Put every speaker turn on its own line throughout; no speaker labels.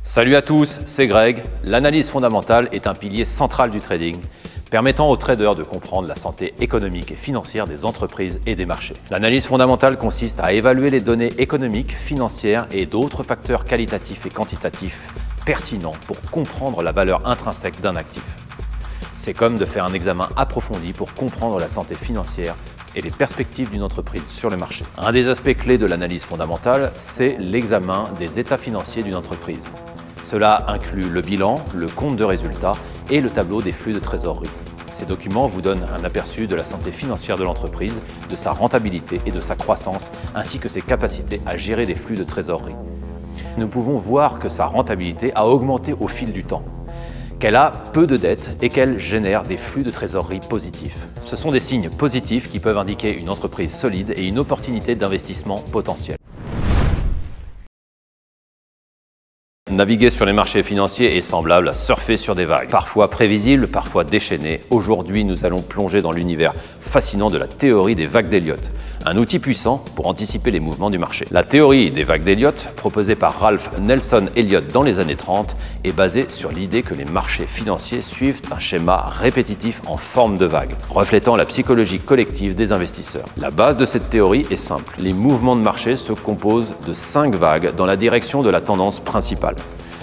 Salut à tous, c'est Greg. L'analyse fondamentale est un pilier central du trading, permettant aux traders de comprendre la santé économique et financière des entreprises et des marchés. L'analyse fondamentale consiste à évaluer les données économiques, financières et d'autres facteurs qualitatifs et quantitatifs pertinents pour comprendre la valeur intrinsèque d'un actif. C'est comme de faire un examen approfondi pour comprendre la santé financière et les perspectives d'une entreprise sur le marché. Un des aspects clés de l'analyse fondamentale, c'est l'examen des états financiers d'une entreprise. Cela inclut le bilan, le compte de résultats et le tableau des flux de trésorerie. Ces documents vous donnent un aperçu de la santé financière de l'entreprise, de sa rentabilité et de sa croissance, ainsi que ses capacités à gérer des flux de trésorerie. Nous pouvons voir que sa rentabilité a augmenté au fil du temps, qu'elle a peu de dettes et qu'elle génère des flux de trésorerie positifs. Ce sont des signes positifs qui peuvent indiquer une entreprise solide et une opportunité d'investissement potentielle. Naviguer sur les marchés financiers est semblable à surfer sur des vagues, parfois prévisibles, parfois déchaînées. Aujourd'hui, nous allons plonger dans l'univers fascinant de la théorie des vagues d'Elliott, un outil puissant pour anticiper les mouvements du marché. La théorie des vagues d'Elliott, proposée par Ralph Nelson Elliott dans les années 30, est basée sur l'idée que les marchés financiers suivent un schéma répétitif en forme de vague, reflétant la psychologie collective des investisseurs. La base de cette théorie est simple. Les mouvements de marché se composent de 5 vagues dans la direction de la tendance principale,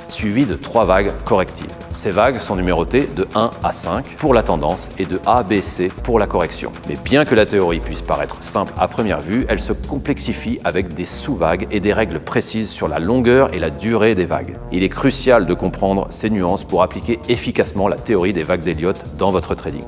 suivi de 3 vagues correctives. Ces vagues sont numérotées de 1 à 5 pour la tendance et de A, B, C pour la correction. Mais bien que la théorie puisse paraître simple à première vue, elle se complexifie avec des sous-vagues et des règles précises sur la longueur et la durée des vagues. Il est crucial de comprendre ces nuances pour appliquer efficacement la théorie des vagues d'Elliott dans votre trading.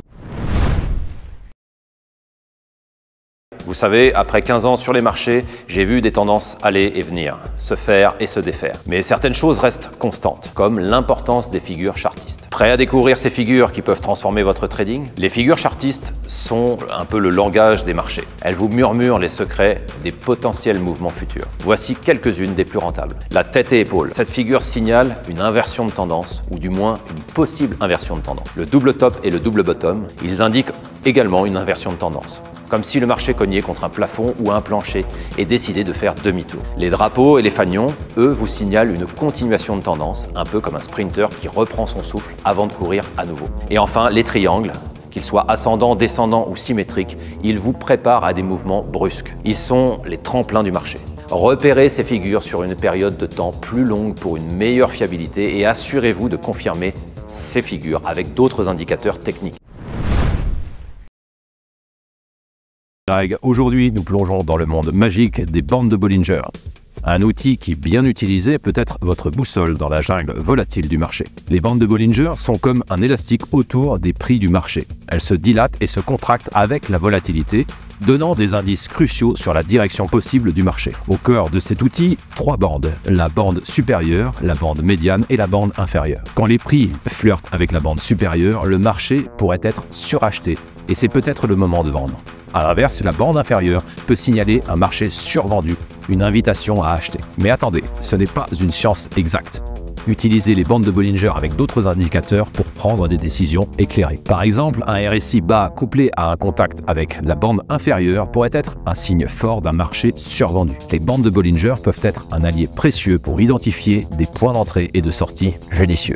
Vous savez, après 15 ans sur les marchés, j'ai vu des tendances aller et venir, se faire et se défaire. Mais certaines choses restent constantes, comme l'importance des figures chartistes. Prêt à découvrir ces figures qui peuvent transformer votre trading? Les figures chartistes sont un peu le langage des marchés. Elles vous murmurent les secrets des potentiels mouvements futurs. Voici quelques-unes des plus rentables. La tête et épaule. Cette figure signale une inversion de tendance, ou du moins une possible inversion de tendance. Le double top et le double bottom, ils indiquent également une inversion de tendance, comme si le marché cognait contre un plafond ou un plancher et décidait de faire demi-tour. Les drapeaux et les fanions, eux, vous signalent une continuation de tendance, un peu comme un sprinter qui reprend son souffle avant de courir à nouveau. Et enfin, les triangles, qu'ils soient ascendants, descendants ou symétriques, ils vous préparent à des mouvements brusques. Ils sont les tremplins du marché. Repérez ces figures sur une période de temps plus longue pour une meilleure fiabilité et assurez-vous de confirmer ces figures avec d'autres indicateurs techniques.
Aujourd'hui, nous plongeons dans le monde magique des bandes de Bollinger. Un outil qui, bien utilisé, peut être votre boussole dans la jungle volatile du marché. Les bandes de Bollinger sont comme un élastique autour des prix du marché. Elles se dilatent et se contractent avec la volatilité, donnant des indices cruciaux sur la direction possible du marché. Au cœur de cet outil, 3 bandes. La bande supérieure, la bande médiane et la bande inférieure. Quand les prix flirtent avec la bande supérieure, le marché pourrait être suracheté et c'est peut-être le moment de vendre. A l'inverse, la bande inférieure peut signaler un marché survendu, une invitation à acheter. Mais attendez, ce n'est pas une science exacte. Utilisez les bandes de Bollinger avec d'autres indicateurs pour prendre des décisions éclairées. Par exemple, un RSI bas couplé à un contact avec la bande inférieure pourrait être un signe fort d'un marché survendu. Les bandes de Bollinger peuvent être un allié précieux pour identifier des points d'entrée et de sortie judicieux.